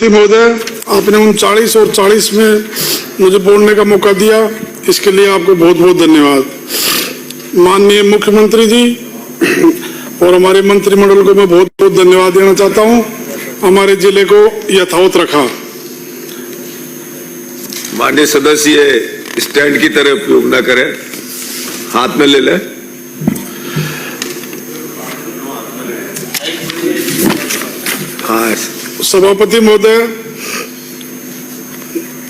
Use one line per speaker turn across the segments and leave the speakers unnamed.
महोदय, आपने 39 और 40 में मुझे बोलने का मौका दिया, इसके लिए आपको बहुत बहुत धन्यवाद। माननीय मुख्यमंत्री जी और हमारे मंत्रिमंडल को मैं बहुत बहुत धन्यवाद देना चाहता हूं। हमारे जिले को यथावत रखा।
माननीय सदस्य स्टैंड की तरह उपयोग न करें, हाथ में ले लें। हाँ,
सभापति महोदय,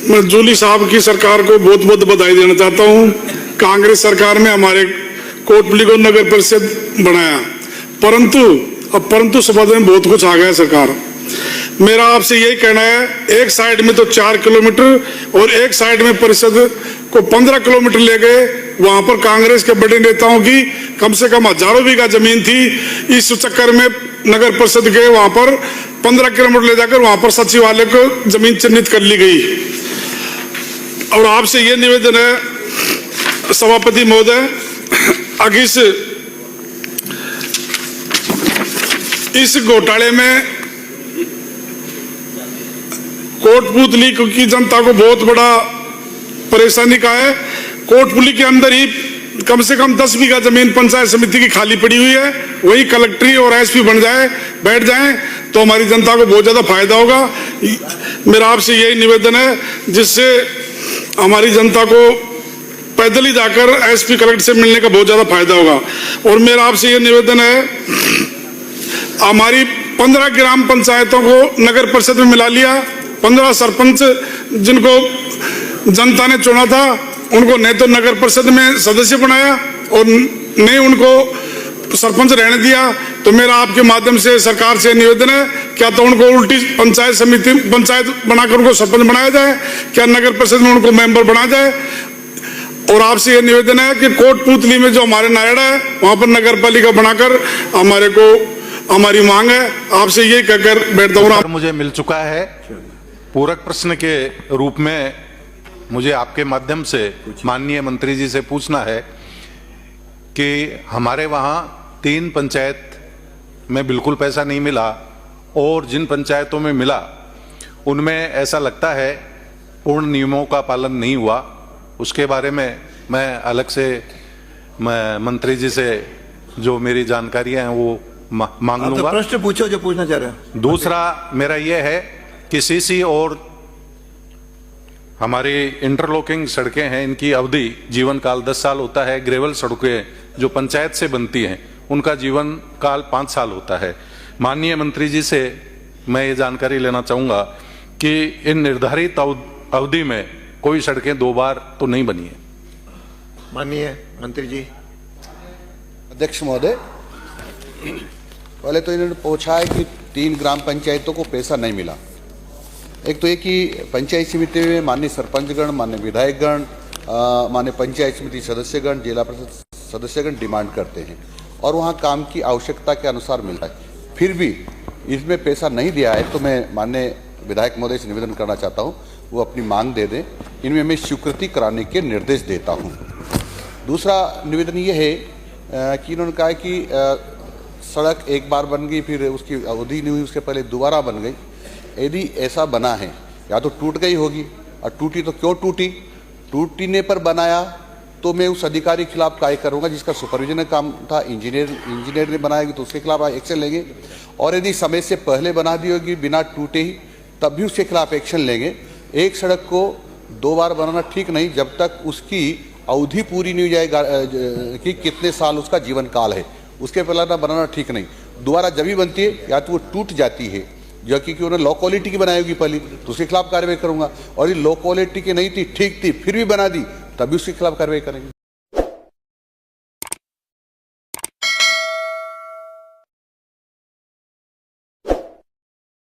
मैं जूली साहब की सरकार को बहुत बहुत बधाई देना चाहता हूं। कांग्रेस सरकार में हमारे कोटपुली को नगर परिषद बनाया, परंतु सभा में बहुत कुछ आ गया सरकार। मेरा आपसे यही कहना है, एक साइड में तो 4 किलोमीटर और एक साइड में परिषद को 15 किलोमीटर ले गए। वहां पर कांग्रेस के बड़े नेताओं की कम से कम हजारों बीघा जमीन थी। इस चक्कर में नगर परिषद के वहां पर 15 किलोमीटर ले जाकर वहां पर सचिवालय को जमीन चिन्हित कर ली गई। और आपसे यह निवेदन है सभापति महोदय, इस घोटाले में कोटपुतली की जनता को बहुत बड़ा परेशानी का है। कोटपुतली के अंदर ही कम से कम 10 बीघा जमीन पंचायत समिति की खाली पड़ी हुई है। वही कलेक्ट्री और एसपी बैठ जाएं तो हमारी जनता को बहुत ज्यादा फायदा होगा। मेरा आपसे यही निवेदन है, जिससे हमारी जनता को पैदल ही जाकर एसपी कलेक्टर से मिलने का बहुत ज्यादा फायदा होगा। और मेरा आपसे यह निवेदन है, हमारी 15 ग्राम पंचायतों को नगर परिषद में मिला लिया। 15 सरपंच जिनको जनता ने चुना था, उनको न तो नगर परिषद में सदस्य बनाया और न उनको सरपंच रहने दिया। तो मेरा आपके माध्यम से सरकार से निवेदन है, क्या तो उनको उल्टी पंचायत बनाकर उनको सरपंच बनाया जाए, क्या नगर परिषद में उनको मेंबर बनाया जाए। और आपसे यह निवेदन है कि कोटपुतली में जो हमारे नायड़ा है, वहां पर नगर पालिका बनाकर हमारी मांग है। आपसे यही कहकर बैठता हूं।
मुझे मिल चुका है। पूरक प्रश्न के रूप में मुझे आपके माध्यम से माननीय मंत्री जी से पूछना है कि हमारे वहाँ 3 पंचायत में बिल्कुल पैसा नहीं मिला और जिन पंचायतों में मिला उनमें ऐसा लगता है पूर्ण नियमों का पालन नहीं हुआ। उसके बारे में मैं अलग से मंत्री जी से जो मेरी जानकारियां हैं वो मांग लूंगा।
तो प्रश्न पूछो जो पूछना चाह रहे हो।
दूसरा मेरा यह है कि सीसी और हमारी इंटरलॉकिंग सड़कें हैं, इनकी अवधि जीवन काल 10 साल होता है। ग्रेवल सड़कें जो पंचायत से बनती हैं उनका जीवन काल 5 साल होता है। माननीय मंत्री जी से मैं ये जानकारी लेना चाहूंगा कि इन निर्धारित अवधि में कोई सड़कें 2 बार तो नहीं बनी है।
माननीय मंत्री जी।
अध्यक्ष महोदय, पहले तो इन्होंने पूछा है कि 3 ग्राम पंचायतों को पैसा नहीं मिला। एक तो ये कि पंचायत समिति में माननीय सरपंचगण, माननीय विधायकगण, माननीय पंचायत समिति सदस्यगण, जिला परिषद सदस्यगण डिमांड करते हैं और वहाँ काम की आवश्यकता के अनुसार मिलता है, फिर भी इसमें पैसा नहीं दिया है। तो मैं माननीय विधायक महोदय से निवेदन करना चाहता हूँ वो अपनी मांग दे दें। इनमें मैं स्वीकृति कराने के निर्देश देता हूँ। दूसरा निवेदन ये है कि इन्होंने कहा है कि सड़क एक बार बन गई, फिर उसकी अवधि नहीं हुई, उसके पहले दोबारा बन गई। यदि ऐसा बना है, या तो टूट गई होगी, और टूटी तो क्यों टूटी, टूटने पर बनाया तो मैं उस अधिकारी के खिलाफ कार्य करूंगा जिसका सुपरविजन का काम था। इंजीनियर ने बनाएगी तो उसके खिलाफ एक्शन लेंगे। और यदि समय से पहले बना दी होगी बिना टूटे ही, तब भी उसके खिलाफ एक्शन लेंगे। एक सड़क को 2 बार बनाना ठीक नहीं, जब तक उसकी अवधि पूरी नहीं हो जाएगा कि कितने साल उसका जीवन काल है, उसके पहले बनाना ठीक नहीं। दोबारा जब भी बनती है या तो वो टूट जाती है, जो कि उन्होंने लो क्वालिटी की बनाई होगी पहले, तो उसके खिलाफ कार्रवाई करूंगा। और ये लो क्वालिटी की नहीं थी, ठीक थी, फिर भी बना दी, तभी उसके खिलाफ कार्रवाई करेंगे।